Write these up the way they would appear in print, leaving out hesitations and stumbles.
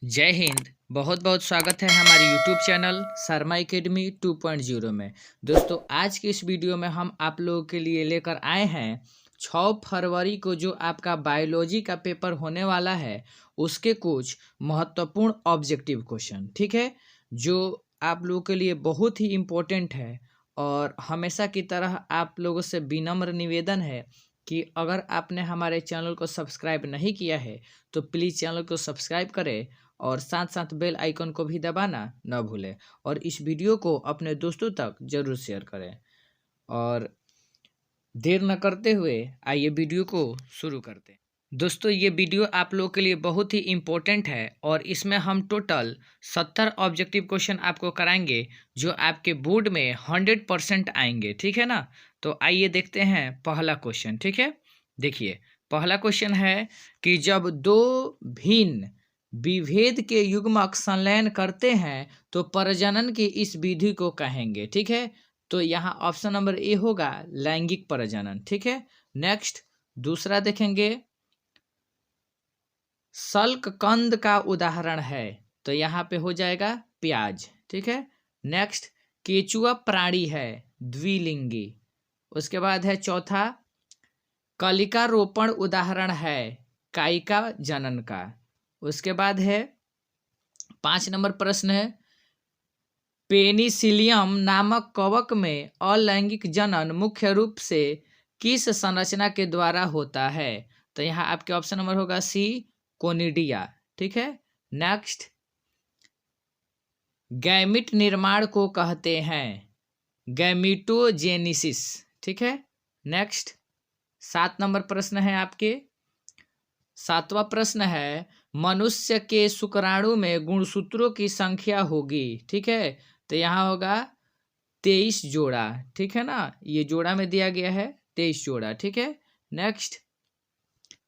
जय हिंद। बहुत बहुत स्वागत है हमारे यूट्यूब चैनल शर्मा एकेडमी 2.0 में। दोस्तों, आज की इस वीडियो में हम आप लोगों के लिए लेकर आए हैं 6 फरवरी को जो आपका बायोलॉजी का पेपर होने वाला है उसके कुछ महत्वपूर्ण ऑब्जेक्टिव क्वेश्चन, ठीक है, जो आप लोगों के लिए बहुत ही इम्पोर्टेंट है। और हमेशा की तरह आप लोगों से विनम्र निवेदन है कि अगर आपने हमारे चैनल को सब्सक्राइब नहीं किया है तो प्लीज़ चैनल को सब्सक्राइब करें और साथ साथ बेल आइकन को भी दबाना न भूलें और इस वीडियो को अपने दोस्तों तक जरूर शेयर करें। और देर न करते हुए आइए वीडियो को शुरू करते हैं। दोस्तों, ये वीडियो आप लोगों के लिए बहुत ही इम्पोर्टेंट है और इसमें हम टोटल 70 ऑब्जेक्टिव क्वेश्चन आपको कराएंगे जो आपके बोर्ड में 100% आएंगे, ठीक है ना। तो आइए देखते हैं पहला क्वेश्चन, ठीक है। देखिए, पहला क्वेश्चन है कि जब दो भिन्न विभेद के युग्मक संलयन करते हैं तो प्रजनन की इस विधि को कहेंगे, ठीक है। तो यहाँ ऑप्शन नंबर ए होगा लैंगिक प्रजनन, ठीक है। नेक्स्ट दूसरा देखेंगे, शल्ककंद का उदाहरण है, तो यहाँ पे हो जाएगा प्याज, ठीक है। नेक्स्ट केचुआ प्राणी है, द्विलिंगी। उसके बाद है चौथा, कलिका रोपण उदाहरण है कायिका जनन का। उसके बाद है 5 नंबर प्रश्न है, पेनिसिलियम नामक कवक में अलैंगिक जनन मुख्य रूप से किस संरचना के द्वारा होता है। तो यहाँ आपके ऑप्शन नंबर होगा सी, कोनिडिया, ठीक है। नेक्स्ट, गैमिट निर्माण को कहते हैं गैमिटोजेनिसिस, ठीक है। नेक्स्ट 7 नंबर प्रश्न है आपके, 7वां प्रश्न है, मनुष्य के शुक्राणु में गुणसूत्रों की संख्या होगी, ठीक है। तो यहाँ होगा 23 जोड़ा, ठीक है ना। ये जोड़ा में दिया गया है 23 जोड़ा, ठीक है। नेक्स्ट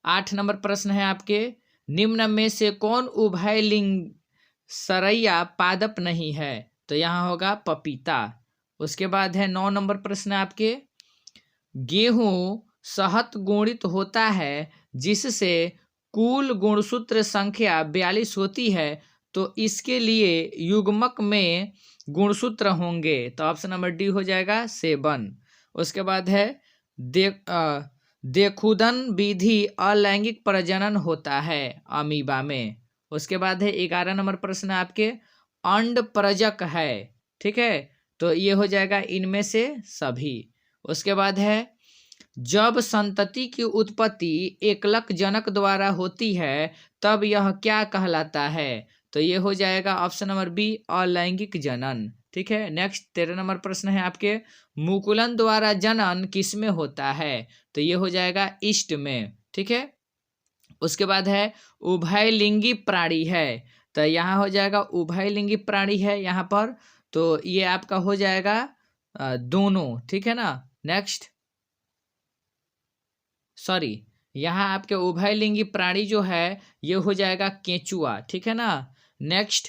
8 नंबर प्रश्न है आपके, निम्न में से कौन उभयलिंग सरैया पादप नहीं है। तो यहाँ होगा पपीता। उसके बाद है 9 नंबर प्रश्न आपके, गेहूं सहत गुणित होता है जिससे कुल गुणसूत्र संख्या 42 होती है, तो इसके लिए युग्मक में गुणसूत्र होंगे। तो ऑप्शन नंबर डी हो जाएगा 7। उसके बाद है देखुदन विधि अलैंगिक प्रजनन होता है अमीबा में। उसके बाद है 11 नंबर प्रश्न आपके, अंड प्रजक है, ठीक है। तो ये हो जाएगा इनमें से सभी। उसके बाद है, जब संतति की उत्पत्ति एकलक जनक द्वारा होती है तब यह क्या कहलाता है। तो ये हो जाएगा ऑप्शन नंबर बी, अलैंगिक जनन, ठीक है। नेक्स्ट 13 नंबर प्रश्न है आपके, मुकुलन द्वारा जनन किसमें होता है। तो ये हो जाएगा ईस्ट में, ठीक है। उसके बाद है उभयलिंगी प्राणी है, तो यहाँ हो जाएगा उभयलिंगी प्राणी है यहाँ पर, तो ये आपका हो जाएगा दोनों, ठीक है ना। नेक्स्ट सॉरी, यहाँ आपके उभयलिंगी प्राणी जो है ये हो जाएगा केंचुआ, ठीक है ना। नेक्स्ट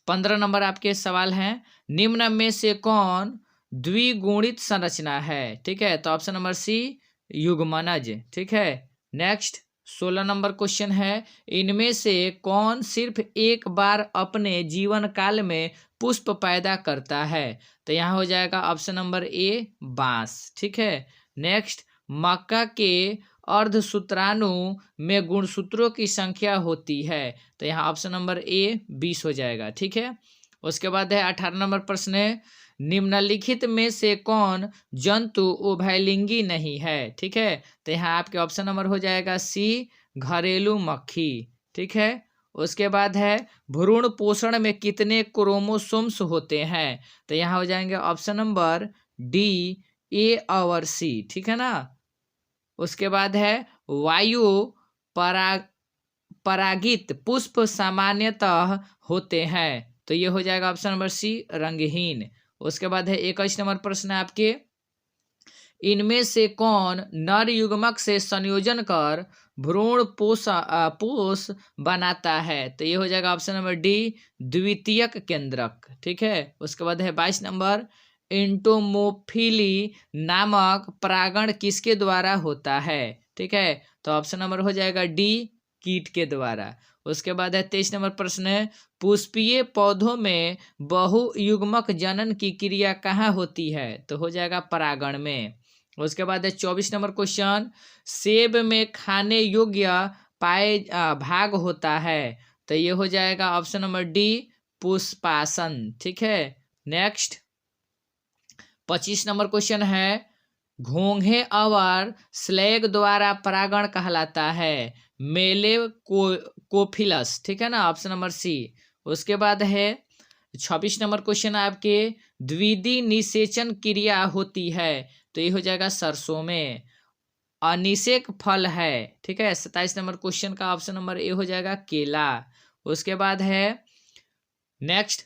15 नंबर आपके सवाल हैं, निम्न में से कौन द्विगुणित संरचना है, ठीक है। तो ऑप्शन नंबर सी, युग्मनज, ठीक है। नेक्स्ट 16 नंबर क्वेश्चन है, इनमें से कौन सिर्फ एक बार अपने जीवन काल में पुष्प पैदा करता है। तो यहाँ हो जाएगा ऑप्शन नंबर ए, बांस, ठीक है। नेक्स्ट, मक्का के अर्धसूत्राणु में गुणसूत्रों की संख्या होती है। तो यहाँ ऑप्शन नंबर ए 20 हो जाएगा, ठीक है। उसके बाद है 18 नंबर प्रश्न है, निम्नलिखित में से कौन जंतु उभयलिंगी नहीं है, ठीक है। तो यहाँ आपके ऑप्शन नंबर हो जाएगा सी, घरेलू मक्खी, ठीक है। उसके बाद है, भ्रूण पोषण में कितने क्रोमोसोम्स होते हैं। तो यहाँ हो जाएंगे ऑप्शन नंबर डी, ए और सी, ठीक है ना। उसके बाद है, वायु परागित पुष्प सामान्यतः होते हैं। तो ये हो जाएगा ऑप्शन नंबर सी, रंगहीन। उसके बाद है 21 नंबर प्रश्न है आपके, इनमें से कौन नर युग्मक से संयोजन कर भ्रूण पोष बनाता है। तो ये हो जाएगा ऑप्शन नंबर डी, द्वितीयक केंद्रक, ठीक है। उसके बाद है 22 नंबर, एंटोमोफिली नामक परागण किसके द्वारा होता है, ठीक है। तो ऑप्शन नंबर हो जाएगा डी, कीट के द्वारा। उसके बाद है 23 नंबर प्रश्न है, पुष्पीय पौधों में बहुयुग्मक जनन की क्रिया कहाँ होती है? तो हो जाएगा परागण में। उसके बाद है 24 नंबर क्वेश्चन, सेब में खाने योग्य भाग होता है? तो ये हो जाएगा ऑप्शन नंबर डी, पुष्पासन। ठीक है। नेक्स्ट 25 नंबर क्वेश्चन है, घोंघे और स्लैग द्वारा परागण कहलाता है? मेले कोफिलस। ठीक है ना, ऑप्शन नंबर सी। उसके बाद है 26 नंबर क्वेश्चन आपके, द्वितीय निषेचन क्रिया होती है? तो ये हो जाएगा सरसों में। अनिषेक फल है? ठीक है। 27 नंबर क्वेश्चन का ऑप्शन नंबर ए हो जाएगा केला। उसके बाद है नेक्स्ट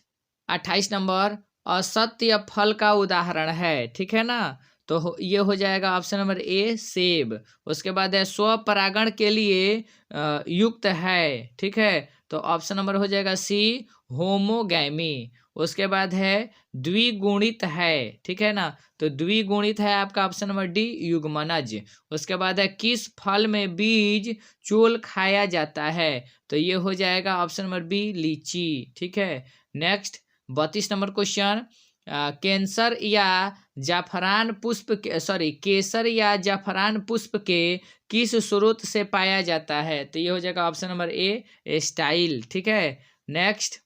28 नंबर, असत्य फल का उदाहरण है? ठीक है ना, तो ये हो जाएगा ऑप्शन नंबर ए, सेब। उसके बाद है स्वपरागण के लिए युक्त है? ठीक है, तो ऑप्शन नंबर हो जाएगा सी, होमोगैमी। उसके बाद है द्विगुणित है? ठीक है ना, तो द्विगुणित है आपका ऑप्शन नंबर डी, युग्मनज। उसके बाद है किस फल में बीज चोल खाया जाता है? तो ये हो जाएगा ऑप्शन नंबर बी, लीची। ठीक है। नेक्स्ट 32 नंबर क्वेश्चन, कैंसर या जाफरान पुष्प केसर या जाफरान पुष्प के किस स्रोत से पाया जाता है? तो ये हो जाएगा ऑप्शन नंबर ए, स्टाइल। ठीक है। नेक्स्ट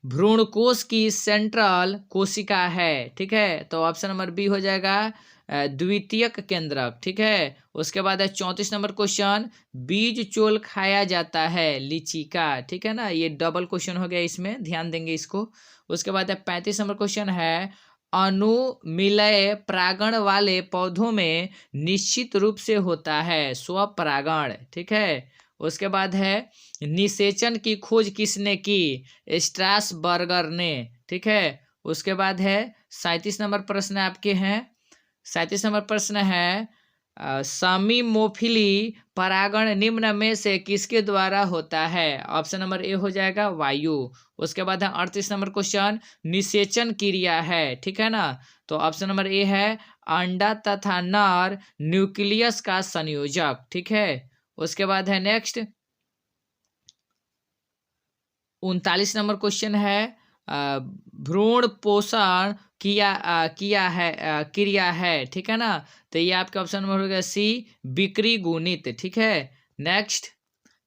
भ्रूणकोश की सेंट्रल कोशिका है? ठीक है, तो ऑप्शन नंबर बी हो जाएगा द्वितीयक केंद्रक। ठीक है। उसके बाद है 34 नंबर क्वेश्चन, बीज चोल खाया जाता है लीची का? ठीक है ना, ये डबल क्वेश्चन हो गया, इसमें ध्यान देंगे इसको। उसके बाद है 35 नंबर क्वेश्चन है, अनुमिलय परागण वाले पौधों में निश्चित रूप से होता है स्वपरागण? ठीक है। उसके बाद है निषेचन की खोज किसने की? स्ट्रासबर्गर ने। ठीक है। उसके बाद है 37 नंबर प्रश्न आपके हैं। 37 नंबर प्रश्न है, समीमोफिली परागण निम्न में से किसके द्वारा होता है? ऑप्शन नंबर ए हो जाएगा वायु। उसके बाद है 38 नंबर क्वेश्चन, निषेचन क्रिया है? ठीक है ना, तो ऑप्शन नंबर ए है अंडा तथा नर न्यूक्लियस का संयोजक। ठीक है। उसके बाद है नेक्स्ट 39 नंबर क्वेश्चन है, भ्रूण पोषण क्रिया है? ठीक है ना, तो ये आपके ऑप्शन नंबर हो गया सी, विक्री गुणित। ठीक है। नेक्स्ट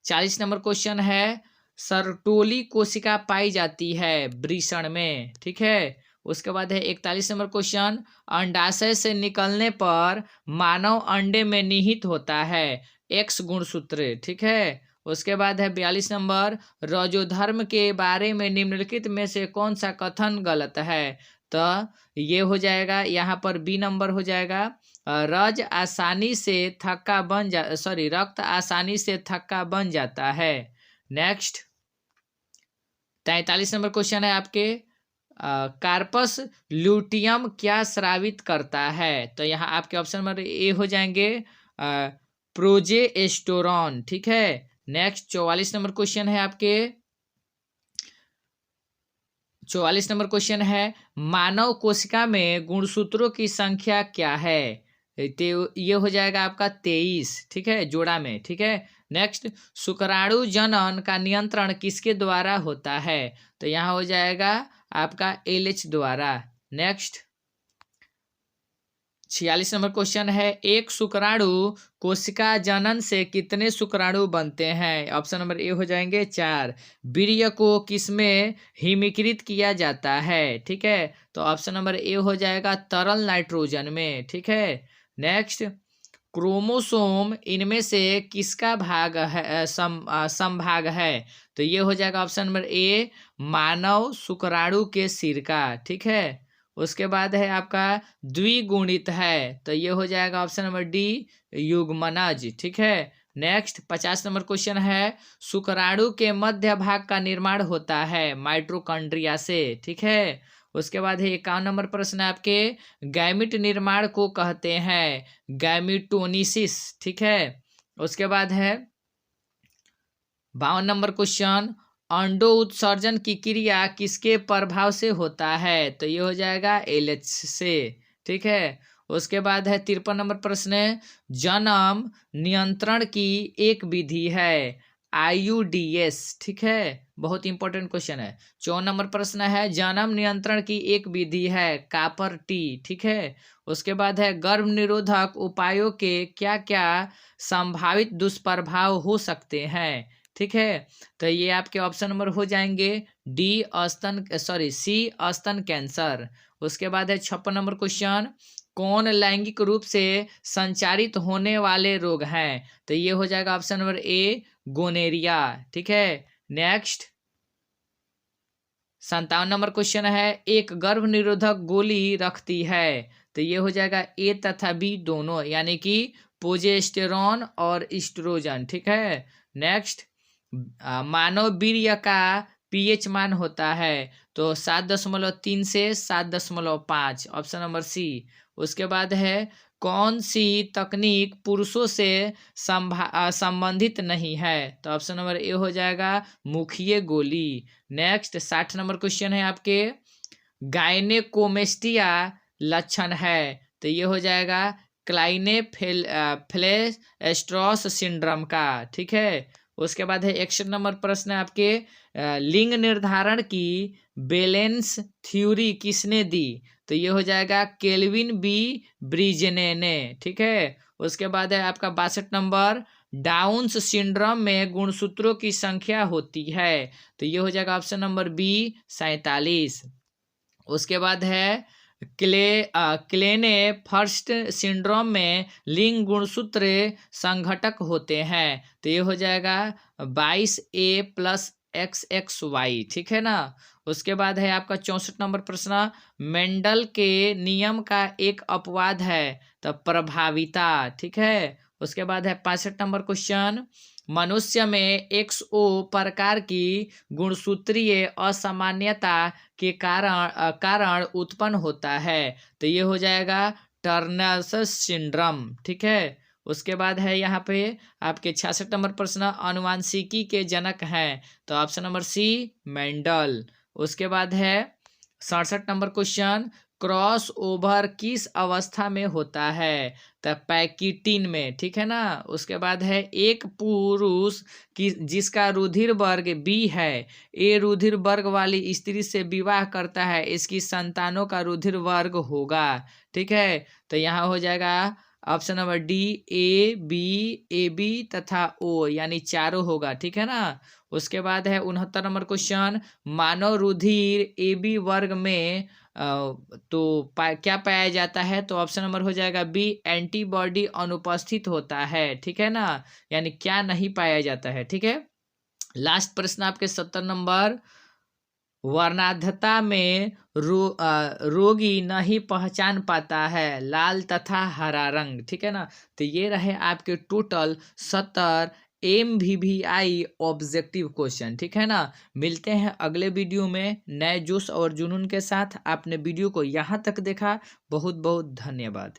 40 नंबर क्वेश्चन है, सरटोली कोशिका पाई जाती है वृषण में? ठीक है। उसके बाद है 41 नंबर क्वेश्चन, अंडाशय से निकलने पर मानव अंडे में निहित होता है एक्स गुणसूत्र? ठीक है। उसके बाद है 42 नंबर, रजोधर्म के बारे में निम्नलिखित में से कौन सा कथन गलत है? तो ये हो जाएगा यहाँ पर बी नंबर हो जाएगा, रक्त आसानी से थक्का बन जाता है। नेक्स्ट 43 नंबर क्वेश्चन है आपके, कार्पस ल्यूटियम क्या स्रावित करता है? तो यहाँ आपके ऑप्शन नंबर ए हो जाएंगे प्रोजेस्टेरोन। ठीक है। नेक्स्ट 44 नंबर क्वेश्चन है आपके, 44 नंबर क्वेश्चन है, मानव कोशिका में गुणसूत्रों की संख्या क्या है? तो ये हो जाएगा आपका 23। ठीक है, जोड़ा में। ठीक है। नेक्स्ट शुक्राणु जनन का नियंत्रण किसके द्वारा होता है? तो यहाँ हो जाएगा आपका LH द्वारा। नेक्स्ट 46 नंबर क्वेश्चन है, एक शुक्राणु कोशिका जनन से कितने शुक्राणु बनते हैं? ऑप्शन नंबर ए हो जाएंगे 4। वीर्य को किसमें हिमीकृत किया जाता है? ठीक है, तो ऑप्शन नंबर ए हो जाएगा तरल नाइट्रोजन में। ठीक है। नेक्स्ट क्रोमोसोम इनमें से किसका भाग है, संभाग है? तो ये हो जाएगा ऑप्शन नंबर ए, मानव शुक्राणु के सिर का। ठीक है। उसके बाद है आपका द्विगुणित है, तो ये हो जाएगा ऑप्शन नंबर डी, युग्मनज। ठीक है। नेक्स्ट 50 नंबर क्वेश्चन है, शुक्राणु के मध्य भाग का निर्माण होता है माइटोकॉन्ड्रिया से? ठीक है। उसके बाद है 51 नंबर प्रश्न है आपके, गैमिट निर्माण को कहते हैं गैमिटोनिसिस? ठीक है। उसके बाद है 52 नंबर क्वेश्चन, अंडो उत्सर्जन की क्रिया किसके प्रभाव से होता है? तो ये हो जाएगा LH से। ठीक है। उसके बाद है 53 नंबर प्रश्न है, जन्म नियंत्रण की एक विधि है IUDs, ठीक है, बहुत इंपॉर्टेंट क्वेश्चन है। 54 नंबर प्रश्न है, जन्म नियंत्रण की एक विधि है कॉपर टी, ठीक है। उसके बाद है, गर्भ निरोधक उपायों के क्या क्या संभावित दुष्प्रभाव हो सकते हैं, ठीक है। तो ये आपके ऑप्शन नंबर हो जाएंगे सी स्तन कैंसर। उसके बाद है 56 नंबर क्वेश्चन, कौन लैंगिक रूप से संचारित होने वाले रोग हैं, तो ये हो जाएगा ऑप्शन नंबर ए गोनेरिया, ठीक है। नेक्स्ट 57 नंबर क्वेश्चन है, एक गर्भ निरोधक गोली रखती है, तो ये हो जाएगा ए तथा बी दोनों, यानी कि प्रोजेस्टेरॉन और एस्ट्रोजन, ठीक है। नेक्स्ट मानव वीर्य का पीएच मान होता है, तो 7.3 से 7.5, ऑप्शन नंबर सी। उसके बाद है, कौन सी तकनीक पुरुषों से संबंधित नहीं है, तो ऑप्शन नंबर ए हो जाएगा मुखीय गोली। नेक्स्ट 60 नंबर क्वेश्चन है आपके, गायनेकोमेस्टिया लक्षण है, तो ये हो जाएगा क्लाइनेफेलेस्ट्रॉस सिंड्रोम का, ठीक है। उसके बाद है 61 नंबर प्रश्न है आपके, लिंग निर्धारण की बैलेंस थ्योरी किसने दी, तो ये हो जाएगा केल्विन बी ब्रिजने ने, ठीक है। उसके बाद है आपका 62 नंबर, डाउन्स सिंड्रोम में गुणसूत्रों की संख्या होती है, तो ये हो जाएगा ऑप्शन नंबर बी 47। उसके बाद है क्लेने फर्स्ट सिंड्रोम में लिंग गुणसूत्र संघटक होते हैं, तो ये हो जाएगा 22A+XXY, ठीक है ना। उसके बाद है आपका 64 नंबर प्रश्न, मेंडल के नियम का एक अपवाद है, तो प्रभाविता, ठीक है। उसके बाद है 65 नंबर क्वेश्चन, मनुष्य में XO प्रकार की गुणसूत्रीय असामान्यता के कारण उत्पन्न होता है, तो ये हो जाएगा टर्नर्स सिंड्रोम, ठीक है। उसके बाद है यहाँ पे आपके 66 नंबर प्रश्न, आनुवांशिकी के जनक हैं, तो ऑप्शन नंबर सी मेंडल। उसके बाद है 67 नंबर क्वेश्चन, क्रॉस ओवर किस अवस्था में होता है, तो पैकिटिन में, ठीक है ना। उसके बाद है, एक पुरुष की जिसका रुधिर वर्ग बी है, ए रुधिर वर्ग वाली स्त्री से विवाह करता है, इसकी संतानों का रुधिर वर्ग होगा, ठीक है। तो यहाँ हो जाएगा option number D A B तथा ओ, यानी चारों होगा, ठीक है ना। उसके बाद है 69 नंबर क्वेश्चन, मानव रुधिर ए बी वर्ग में तो क्या पाया जाता है, तो ऑप्शन नंबर हो जाएगा बी एंटीबॉडी अनुपस्थित होता है, ठीक है ना, यानी क्या नहीं पाया जाता है, ठीक है। लास्ट प्रश्न आपके 70 नंबर, वर्णांधता में रोगी नहीं पहचान पाता है लाल तथा हरा रंग, ठीक है ना। तो ये रहे आपके टोटल 70 MVVI ऑब्जेक्टिव क्वेश्चन, ठीक है ना। मिलते हैं अगले वीडियो में नए जोश और जुनून के साथ। आपने वीडियो को यहाँ तक देखा, बहुत बहुत धन्यवाद।